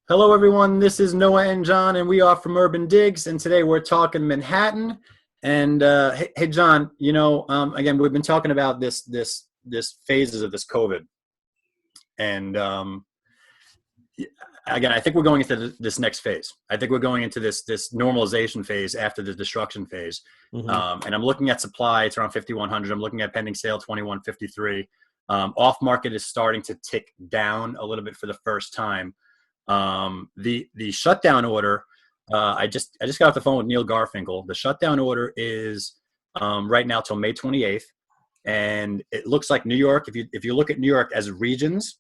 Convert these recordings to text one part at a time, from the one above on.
Hello, everyone. This is Noah and John, and we are from UrbanDigs. And today we're talking Manhattan. And hey, John, again, we've been talking about this phases of this COVID. And again, I think we're going into this next phase. I think we're going into this normalization phase after the destruction phase. And I'm looking at supply; it's around 5,100. I'm looking at pending sale 2,153. Off market is starting to tick down a little bit for the first time. The shutdown order, I just got off the phone with Neil Garfinkel. The shutdown order is right now till May 28th, and it looks like New York. If you look at New York as regions,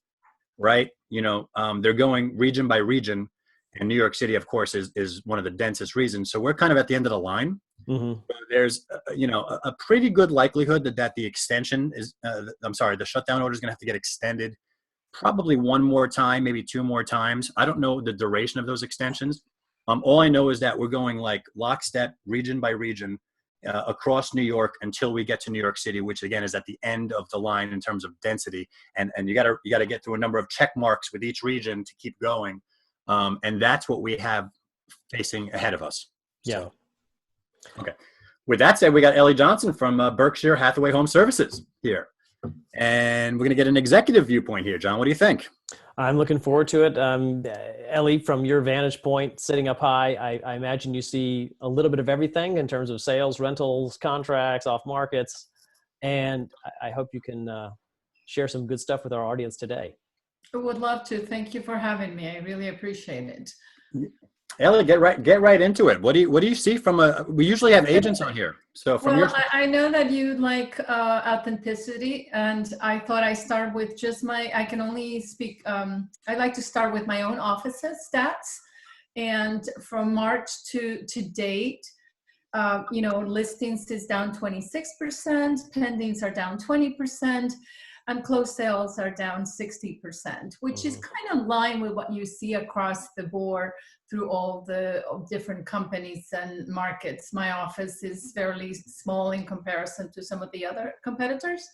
right? They're going region by region, and New York City, of course, is one of the densest regions. So we're kind of at the end of the line. There's a pretty good likelihood that the extension is the shutdown order is going to have to get extended probably one more time, maybe two more times. I don't know the duration of those extensions. All I know is that we're going like lockstep, region by region, across New York until we get to New York City, which again is at the end of the line in terms of density. And you gotta get through a number of check marks with each region to keep going. And that's what we have facing ahead of us. Yeah. So, okay. With that said, we got Ellie Johnson from Berkshire Hathaway HomeServices here. And we're going to get an executive viewpoint here. John, what do you think? I'm looking forward to it. Ellie, from your vantage point, sitting up high, I imagine you see a little bit of everything in terms of sales, rentals, contracts, off markets. And I hope you can share some good stuff with our audience today. I would love to. Thank you for having me. I really appreciate it. Ellie, get right into it. What do you see from we usually have agents on here. So from I know that you like authenticity, and I thought I start with just I can only speak, I like to start with my own office's stats. And from March to date, listings is down 26%, pendings are down 20%, and closed sales are down 60%, which is kind of in line with what you see across the board through all the different companies and markets. My office is fairly small in comparison to some of the other competitors.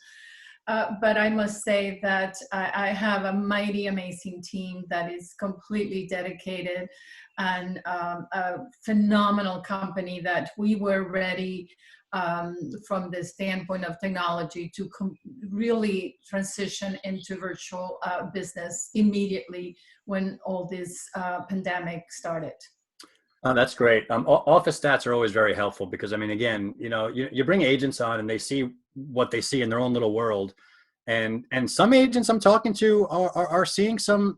But I must say that I have a mighty amazing team that is completely dedicated, and a phenomenal company that we were ready from the standpoint of technology to really transition into virtual business immediately when all this pandemic started. Oh, that's great. Office stats are always very helpful because, I mean, again, you bring agents on and they see what they see in their own little world. And some agents I'm talking to are seeing some,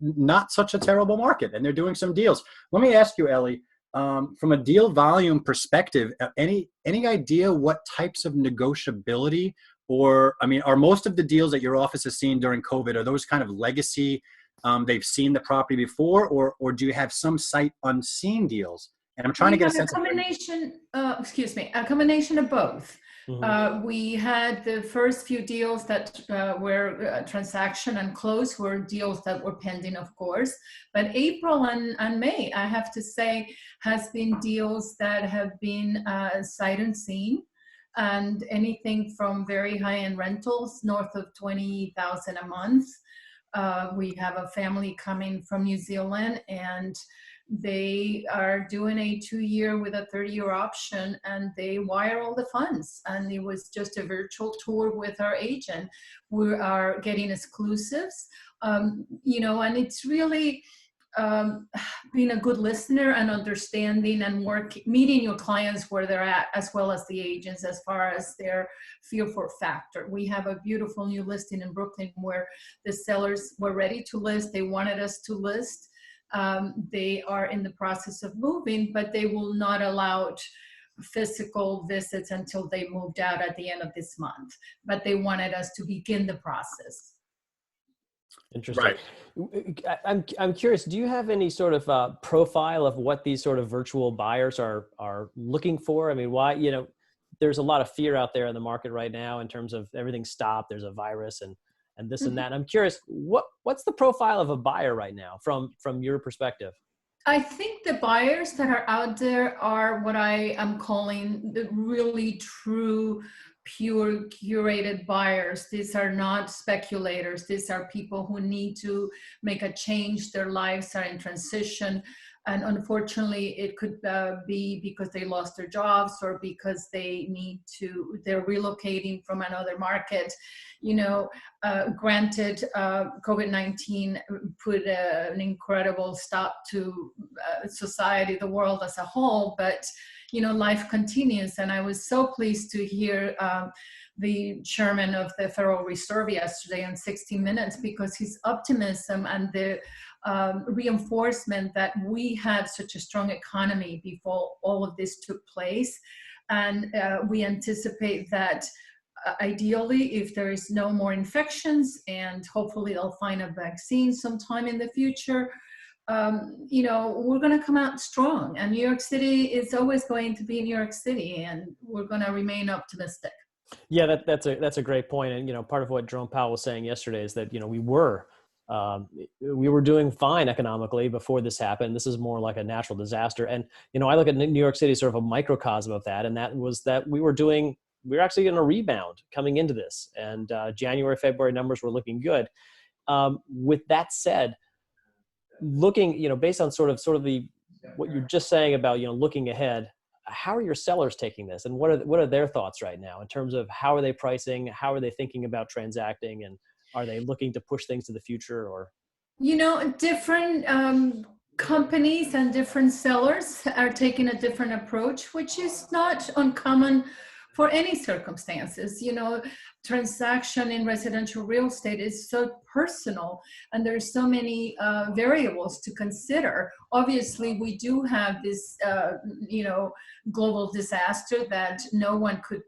not such a terrible market, and they're doing some deals. Let me ask you, Ellie, from a deal volume perspective, any idea what types of negotiability, or, I mean, are most of the deals that your office has seen during COVID, are those kind of legacy? They've seen the property before, or do you have some sight unseen deals? And I'm trying to get a sense of a combination of both. We had the first few deals that were transaction and close were deals that were pending, of course. But April and May, I have to say, has been deals that have been sight unseen, and anything from very high-end rentals north of $20,000 a month. We have a family coming from New Zealand, and they are doing a 2-year with a 30-year option, and they wire all the funds. And it was just a virtual tour with our agent. We are getting exclusives, and it's really being a good listener and understanding and meeting your clients where they're at, as well as the agents as far as their feel for factor. We have a beautiful new listing in Brooklyn where the sellers were ready to list. They wanted us to list. They are in the process of moving, but they will not allow physical visits until they moved out at the end of this month. But they wanted us to begin the process. Interesting. Right. I'm curious, do you have any sort of profile of what these sort of virtual buyers are looking for? I mean, why, there's a lot of fear out there in the market right now in terms of everything stopped, there's a virus and this and that. And I'm curious, what's the profile of a buyer right now from your perspective? I think the buyers that are out there are what I am calling the really true pure curated buyers. These are not speculators. These are people who need to make a change. Their lives are in transition. And unfortunately, it could be because they lost their jobs or because they're relocating from another market. Granted, COVID-19 put an incredible stop to society, the world as a whole, but life continues. And I was so pleased to hear the chairman of the Federal Reserve yesterday on 60 Minutes, because his optimism and the reinforcement that we had such a strong economy before all of this took place. And we anticipate that ideally, if there is no more infections, and hopefully they'll find a vaccine sometime in the future, we're going to come out strong. And New York City is always going to be New York City, and we're going to remain optimistic. Yeah, that's a great point. And part of what Jerome Powell was saying yesterday is that we were doing fine economically before this happened. This is more like a natural disaster. And I look at New York City as sort of a microcosm of that, and that was that we were actually going to rebound coming into this, and January, February numbers were looking good. With that said, looking, based on sort of what you're just saying about, looking ahead, how are your sellers taking this, and what are their thoughts right now in terms of how are they pricing, how are they thinking about transacting, and are they looking to push things to the future? Or different companies and different sellers are taking a different approach, which is not uncommon for any circumstances. Transaction in residential real estate is so personal, and there's so many variables to consider. Obviously, we do have this, global disaster that no one could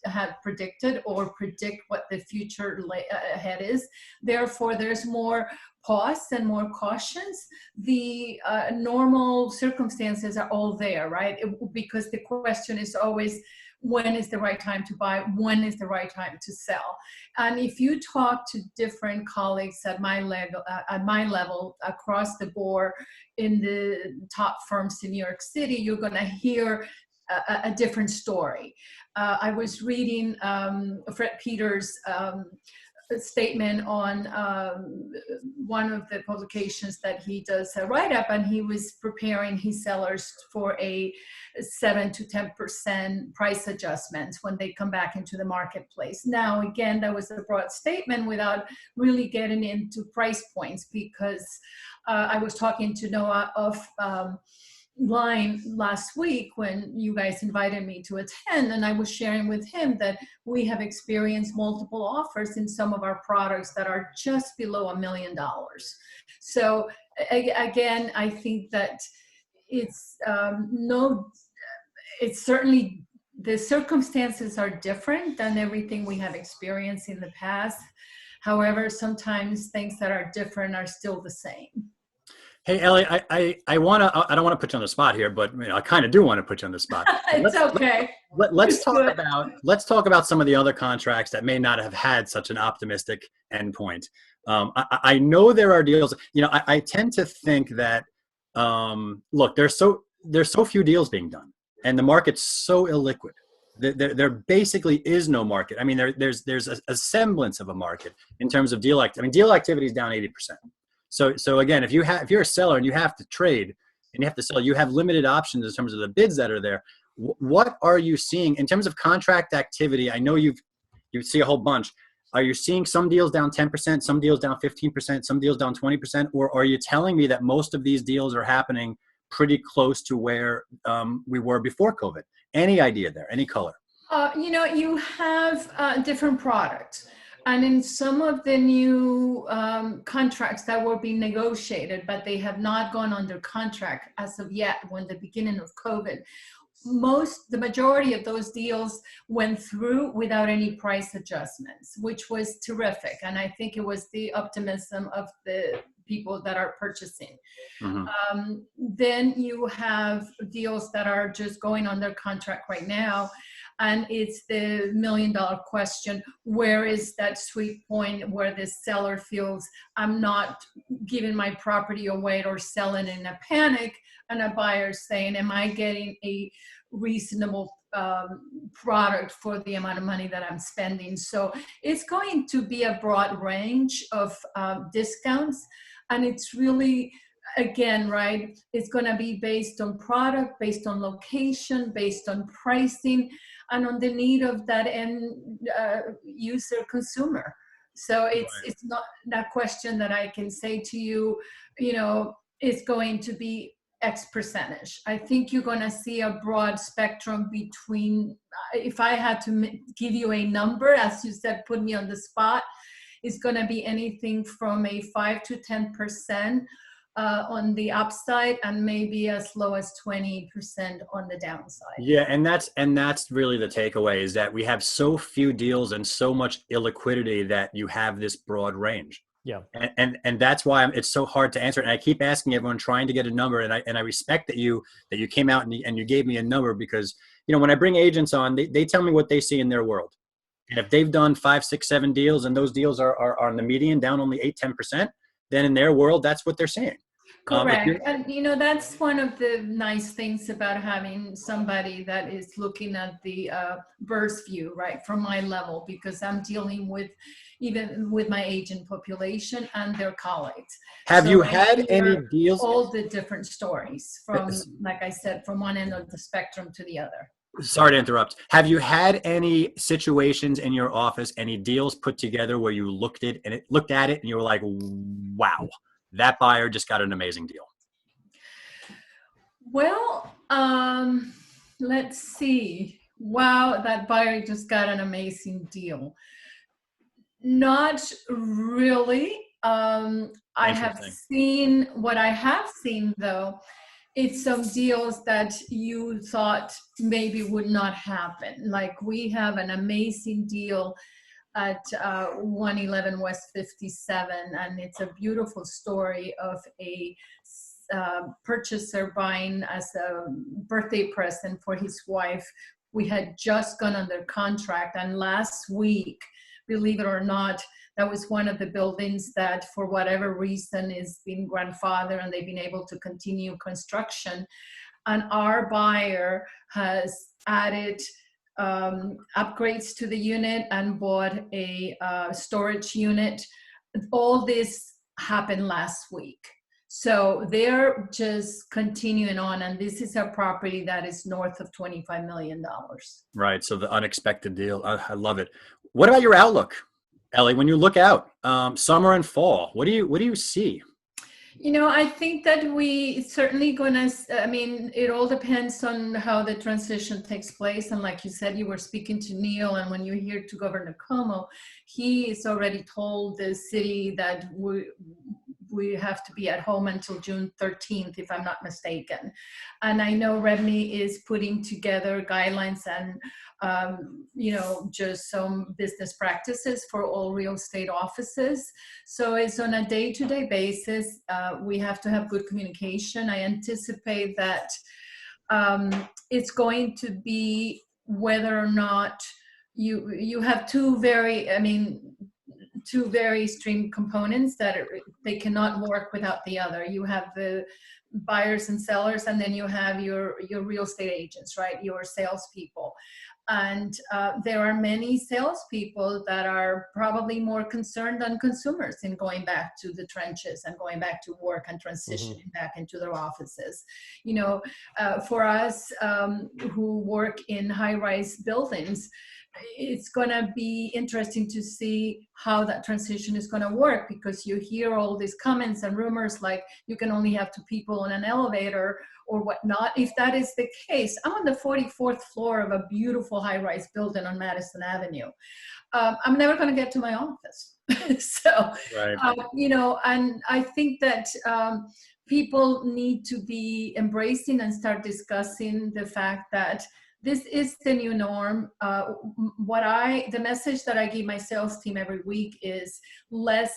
have predicted or predict what the future ahead is. Therefore, there's more pause and more cautions. The normal circumstances are all there, right? Because the question is always, when is the right time to buy? When is the right time to sell? And if you talk to different colleagues at my level across the board in the top firms in New York City, you're going to hear a different story. I was reading Fred Peters' statement on one of the publications that he does a write-up, and he was preparing his sellers for a 7 to 10% price adjustments when they come back into the marketplace. Now, again, that was a broad statement without really getting into price points, because I was talking to Noah of line last week when you guys invited me to attend, and I was sharing with him that we have experienced multiple offers in some of our products that are just below $1 million. So again, I think that it's certainly, the circumstances are different than everything we have experienced in the past. However, sometimes things that are different are still the same. Hey, Ellie, I don't want to put you on the spot here, but I kind of do want to put you on the spot. It's okay. Let's talk about some of the other contracts that may not have had such an optimistic endpoint. I know there are deals. I tend to think that look, there's so few deals being done, and the market's so illiquid. There basically is no market. I mean, there's a semblance of a market in terms of deal activity. I mean, deal activity is down 80%. So again, if you're a seller and you have to trade and you have to sell, you have limited options in terms of the bids that are there. What are you seeing in terms of contract activity? I know you see a whole bunch. Are you seeing some deals down 10%, some deals down 15%, some deals down 20%? Or are you telling me that most of these deals are happening pretty close to where we were before COVID? Any idea there? Any color? You have different products. And in some of the new contracts that were being negotiated, but they have not gone under contract as of yet, when the beginning of COVID, the majority of those deals went through without any price adjustments, which was terrific. And I think it was the optimism of the people that are purchasing. Mm-hmm. Then you have deals that are just going under contract right now. And it's the $1 million question: where is that sweet point where the seller feels, I'm not giving my property away or selling in a panic, and a buyer saying, am I getting a reasonable product for the amount of money that I'm spending. So it's going to be a broad range of discounts, and it's really, again, right, it's going to be based on product, based on location, based on pricing, and on the need of that end user consumer. So it's not that question that I can say to you, you know, it's going to be X percentage. I think you're going to see a broad spectrum between, if I had to give you a number, as you said, put me on the spot, it's going to be anything from a 5 to 10% on the upside, and maybe as low as 20% on the downside. Yeah, and that's really the takeaway, is that we have so few deals and so much illiquidity that you have this broad range. Yeah, and that's why it's so hard to answer. And I keep asking everyone, trying to get a number. And I respect that you came out and you gave me a number, because, you know, when I bring agents on, they tell me what they see in their world. And if they've done 5, 6, 7 deals, and those deals are on the median down only 8-10%, then in their world, that's what they're seeing. Correct. And, you know, that's one of the nice things about having somebody that is looking at the burst view, right, from my level, because I'm dealing with even with my agent population and their colleagues. Have you had any deals? All the different stories from, like I said, from one end of the spectrum to the other. Sorry to interrupt. Have you had any situations in your office, any deals put together where you looked at it and you were like, wow, that buyer just got an amazing deal? Well, let's see. Wow, that buyer just got an amazing deal. Not really. I have seen, what I have seen though, it's some deals that you thought maybe would not happen. Like, we have an amazing deal at 111 West 57, and it's a beautiful story of a purchaser buying as a birthday present for his wife. We had just gone under contract, and last week, believe it or not, that was one of the buildings that, for whatever reason, is being grandfathered, and they've been able to continue construction. And our buyer has added upgrades to the unit and bought a storage unit. All this happened last week. So they're just continuing on, and this is a property that is north of $25 million. Right. So the unexpected deal. I love it. What about your outlook, Ellie? When you look out, summer and fall, what do you see? You know, I think that we certainly I mean, it all depends on how the transition takes place. And like you said, you were speaking to Neil, and when you hear to Governor Cuomo, he has already told the city that we have to be at home until June 13th, if I'm not mistaken. And I know REBNY is putting together guidelines and, you know, just some business practices for all real estate offices. So it's on a day-to-day basis. We have to have good communication. I anticipate that it's going to be whether or not you have two very extreme components that they cannot work without the other. You have the buyers and sellers, and then you have your real estate agents, right? Your salespeople. And there are many salespeople that are probably more concerned than consumers in going back to the trenches and going back to work and transitioning back into their offices. You know, for us who work in high-rise buildings, it's going to be interesting to see how that transition is going to work, because you hear all these comments and rumors like you can only have 2 people on an elevator or whatnot. If that is the case, I'm on the 44th floor of a beautiful high-rise building on Madison Avenue. I'm never going to get to my office. So, right. You know, and I think that people need to be embracing and start discussing the fact that this is the new norm. The message that I give my sales team every week is let's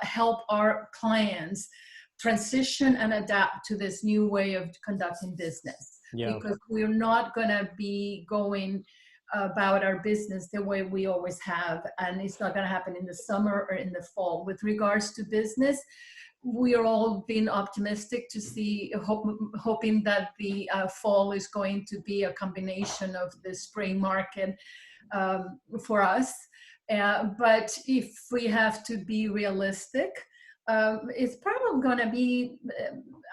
help our clients transition and adapt to this new way of conducting business. Yeah. Because we're not gonna be going about our business the way we always have, and it's not gonna happen in the summer or in the fall. With regards to business, we are all being optimistic to see, hoping that the fall is going to be a combination of the spring market for us. But if we have to be realistic, it's probably going to be,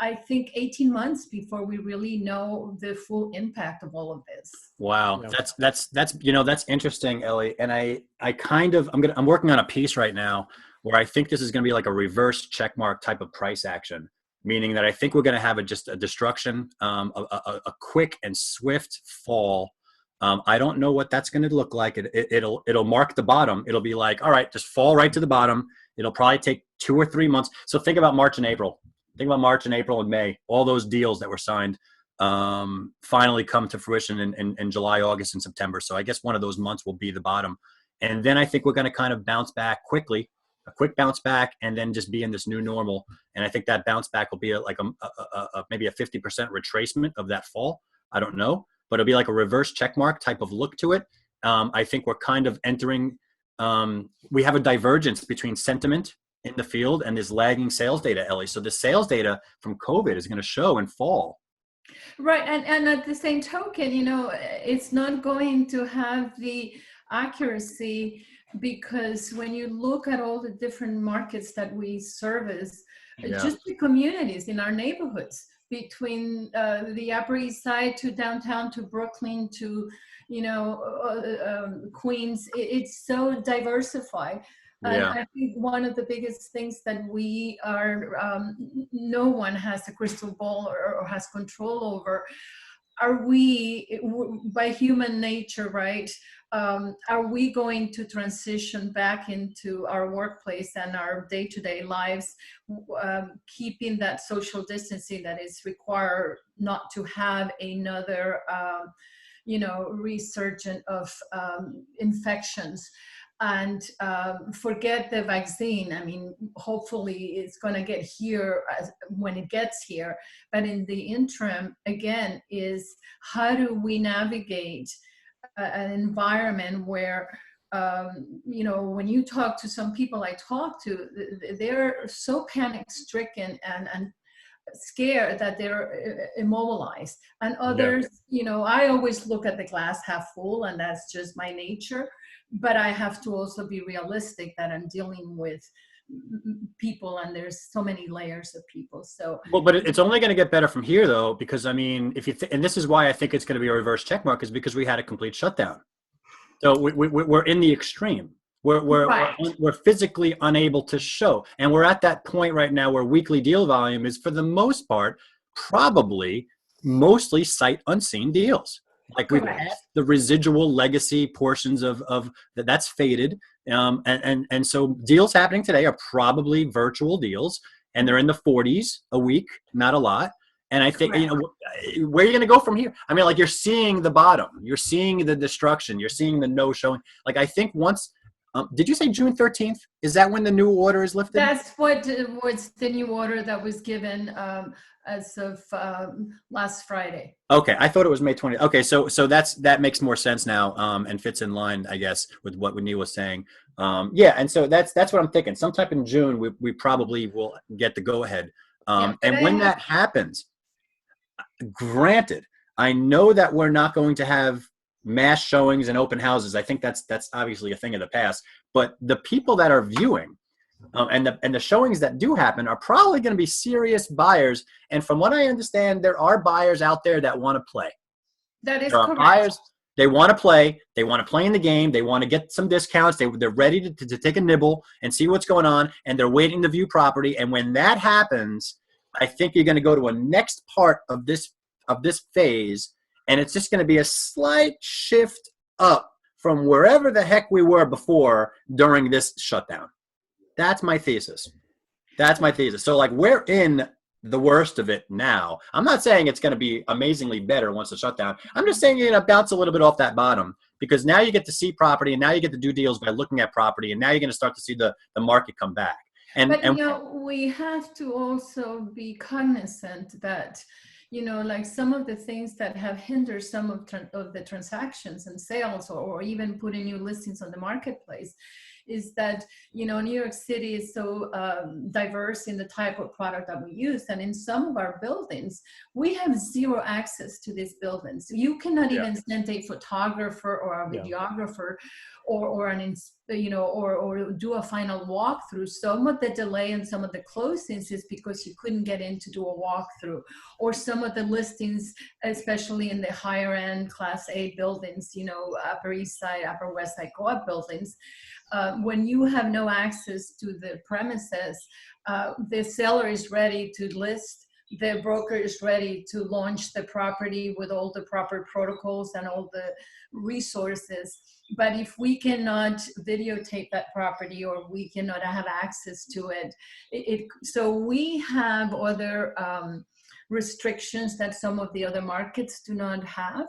I think, 18 months before we really know the full impact of all of this. Wow. Yeah. That's interesting, Ellie. And I'm working on a piece right now where I think this is going to be like a reverse checkmark type of price action, meaning that I think we're going to have just a destruction, a quick and swift fall. I don't know what that's going to look like. It'll mark the bottom. It'll be like, all right, just fall right to the bottom. It'll probably take 2 or 3 months. So think about March and April. Think about March and April and May. All those deals that were signed finally come to fruition in July, August, and September. So I guess one of those months will be the bottom. And then I think we're going to kind of bounce back quickly, a quick bounce back, and then just be in this new normal. And I think that bounce back will be maybe a 50% retracement of that fall. I don't know, but it'll be like a reverse checkmark type of look to it. I think we're kind of entering, we have a divergence between sentiment in the field and this lagging sales data, Ellie. So the sales data from COVID is going to show in fall. Right. And at the same token, it's not going to have the accuracy, because when you look at all the different markets that we service, just the communities in our neighborhoods, between the Upper East Side to downtown to Brooklyn to, Queens, it's so diversified. And I think one of the biggest things that we are, no one has a crystal ball or has control over, are we, by human nature, right? Are we going to transition back into our workplace and our day-to-day lives, keeping that social distancing that is required not to have another, resurgence of infections? And forget the vaccine. I mean, hopefully it's going to get here when it gets here. But in the interim, again, is how do we navigate an environment where, when you talk to some people I talk to, they're so panic-stricken and scared that they're immobilized. And others, I always look at the glass half full, and that's just my nature. But I have to also be realistic that I'm dealing with people, and there's so many layers of people. So, but it's only going to get better from here, though, because I mean, and this is why I think it's going to be a reverse checkmark, is because we had a complete shutdown. So we're in the extreme. We're physically unable to show, and we're at that point right now where weekly deal volume is, for the most part, probably mostly sight unseen deals. Like we've had the residual legacy portions of that's faded. And so deals happening today are probably virtual deals, and they're in the 40s a week, not a lot. And I think, where are you going to go from here? I mean, like, you're seeing the bottom, you're seeing the destruction, you're seeing the no showing. Like, I think once, did you say June 13th? Is that when the new order is lifted? That's what's the new order that was given as of last Friday. Okay, I thought it was May 20th. Okay, so that makes more sense now, and fits in line, I guess, with what Neil was saying. And so that's what I'm thinking. Sometime in June, we probably will get the go ahead. And when that happens, granted, I know that we're not going to have mass showings and open houses. I think that's obviously a thing of the past. But the people that are viewing, and the showings that do happen, are probably going to be serious buyers. And from what I understand, there are buyers out there that want to play. That is correct. Buyers, they want to play. They want to play in the game. They want to get some discounts. They're ready to take a nibble and see what's going on. And they're waiting to view property. And when that happens, I think you're going to go to a next part of this phase. And it's just going to be a slight shift up from wherever the heck we were before during this shutdown. That's my thesis. So, like, we're in the worst of it now. I'm not saying it's going to be amazingly better once the shutdown. I'm just saying you're going to bounce a little bit off that bottom, because now you get to see property, and now you get to do deals by looking at property, and now you're going to start to see the market come back. But we have to also be cognizant that, like, some of the things that have hindered some of, the transactions and sales, or even putting new listings on the marketplace, is that, New York City is so diverse in the type of product that we use. And in some of our buildings, we have zero access to these buildings. You cannot even send a photographer or a videographer or do a final walkthrough. Some of the delay and some of the closings is because you couldn't get in to do a walkthrough, or some of the listings, especially in the higher end Class A buildings, Upper East Side, Upper West Side co-op buildings. When you have no access to the premises, the seller is ready to list, the broker is ready to launch the property with all the proper protocols and all the resources. But if we cannot videotape that property, or we cannot have access to it, so we have other restrictions that some of the other markets do not have.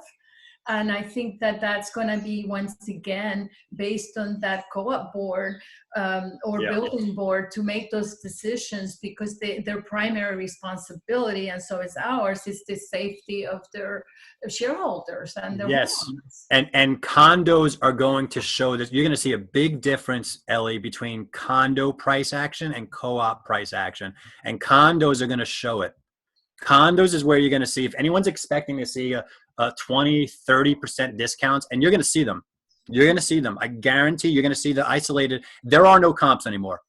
And I think that that's going to be, once again, based on that co-op board or building board to make those decisions, because their primary responsibility, and so is ours, is the safety of their shareholders and their homeowners. And condos are going to show this. You're going to see a big difference, Ellie, between condo price action and co-op price action. And condos are going to show it. Condos is where you're going to see, if anyone's expecting to see a 20-30% discounts, and you're going to see them. You're going to see them. I guarantee you're going to see the isolated. There are no comps anymore.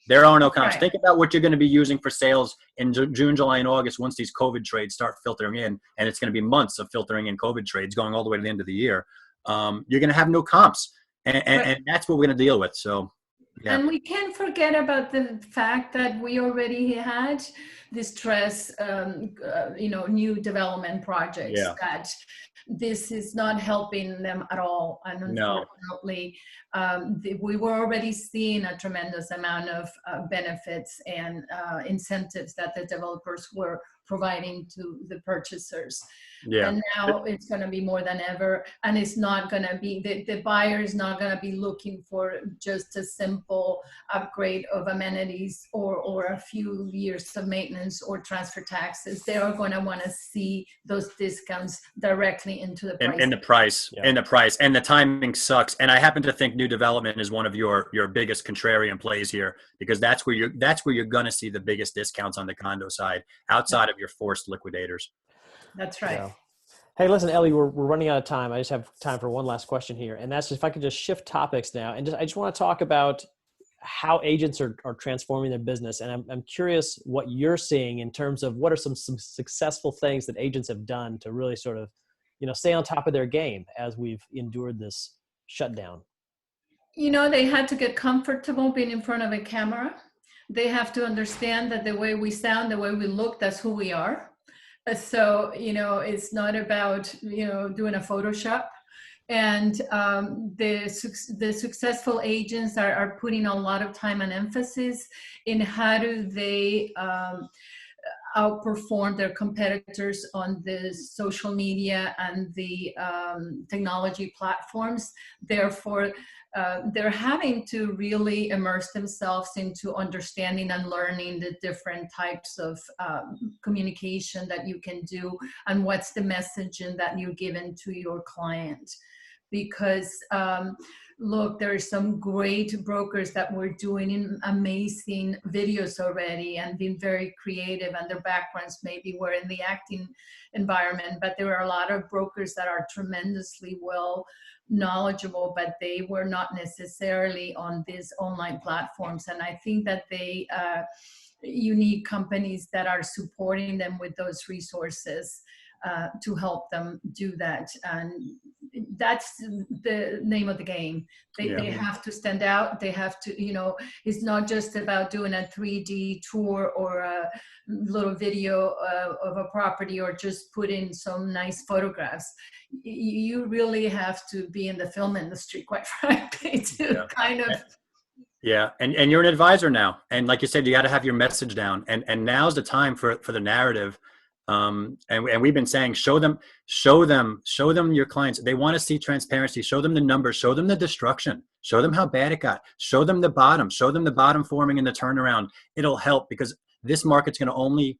There are no comps. Right. Think about what you're going to be using for sales in June, July, and August once these COVID trades start filtering in, and it's going to be months of filtering in COVID trades going all the way to the end of the year. You're going to have no comps, and that's what we're going to deal with. So. Yeah. And we can't forget about the fact that we already had distress, new development projects that this is not helping them at all. And unfortunately, we were already seeing a tremendous amount of benefits and incentives that the developers were providing to the purchasers. Yeah. And now it's going to be more than ever. And it's not going to be, the buyer is not going to be looking for just a simple upgrade of amenities or a few years of maintenance or transfer taxes. They are going to want to see those discounts directly into the price. In the price, in the price. And the timing sucks. And I happen to think new development is one of your biggest contrarian plays here, because that's where you're going to see the biggest discounts on the condo side outside of your forced liquidators. That's right. Yeah. Hey, listen, Ellie, we're running out of time. I just have time for one last question here. And that's if I could just shift topics now. And I just want to talk about how agents are transforming their business. And I'm curious what you're seeing in terms of what are some successful things that agents have done to really sort of, stay on top of their game as we've endured this shutdown. They had to get comfortable being in front of a camera. They have to understand that the way we sound, the way we look, that's who we are. So, it's not about, doing a Photoshop. And the successful agents are putting a lot of time and emphasis in how do they outperform their competitors on the social media and the technology platforms. Therefore, they're having to really immerse themselves into understanding and learning the different types of communication that you can do and what's the messaging that you're giving to your client. Because look, there are some great brokers that were doing amazing videos already and being very creative, and their backgrounds maybe were in the acting environment, but there are a lot of brokers that are tremendously well knowledgeable, but they were not necessarily on these online platforms. And I think that you need companies that are supporting them with those resources to help them do that. And that's the name of the game. They have to stand out. They have to, it's not just about doing a 3D tour or a little video of a property or just put in some nice photographs. You really have to be in the film industry, quite frankly, to kind of. Yeah. And you're an advisor now. And like you said, you got to have your message down. And now's the time for the narrative. And we've been saying, show them your clients. They want to see transparency. Show them the numbers, show them the destruction, show them how bad it got, show them the bottom forming and the turnaround. It'll help, because this market's going to only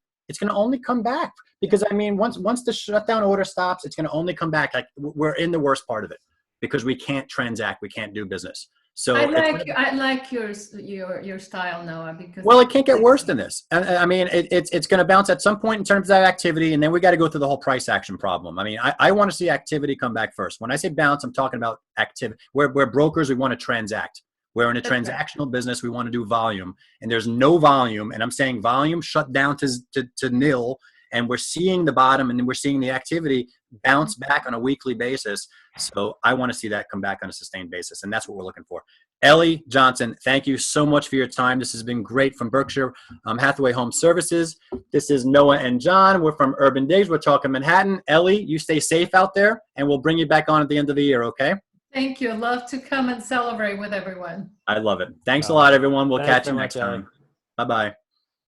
come back, because once the shutdown order stops, it's going to only come back. Like, we're in the worst part of it because we can't transact. We can't do business. So I like your style, Noah, because well, it can't get worse than this. I mean, it's going to bounce at some point in terms of that activity, and then we got to go through the whole price action problem. I mean, I want to see activity come back first. When I say bounce, I'm talking about activity. We're brokers, we want to transact. We're in a transactional business. We want to do volume, and there's no volume. And I'm saying volume shut down to nil. And we're seeing the bottom, and we're seeing the activity bounce back on a weekly basis. So I want to see that come back on a sustained basis, and that's what we're looking for. Ellie Johnson, thank you so much for your time. This has been great from Berkshire Hathaway Home Services. This is Noah and John. We're from UrbanDigs. We're talking Manhattan. Ellie, you stay safe out there, and we'll bring you back on at the end of the year, okay? Thank you. Love to come and celebrate with everyone. I love it. Thanks a lot, everyone. We'll catch you next time. Bye-bye.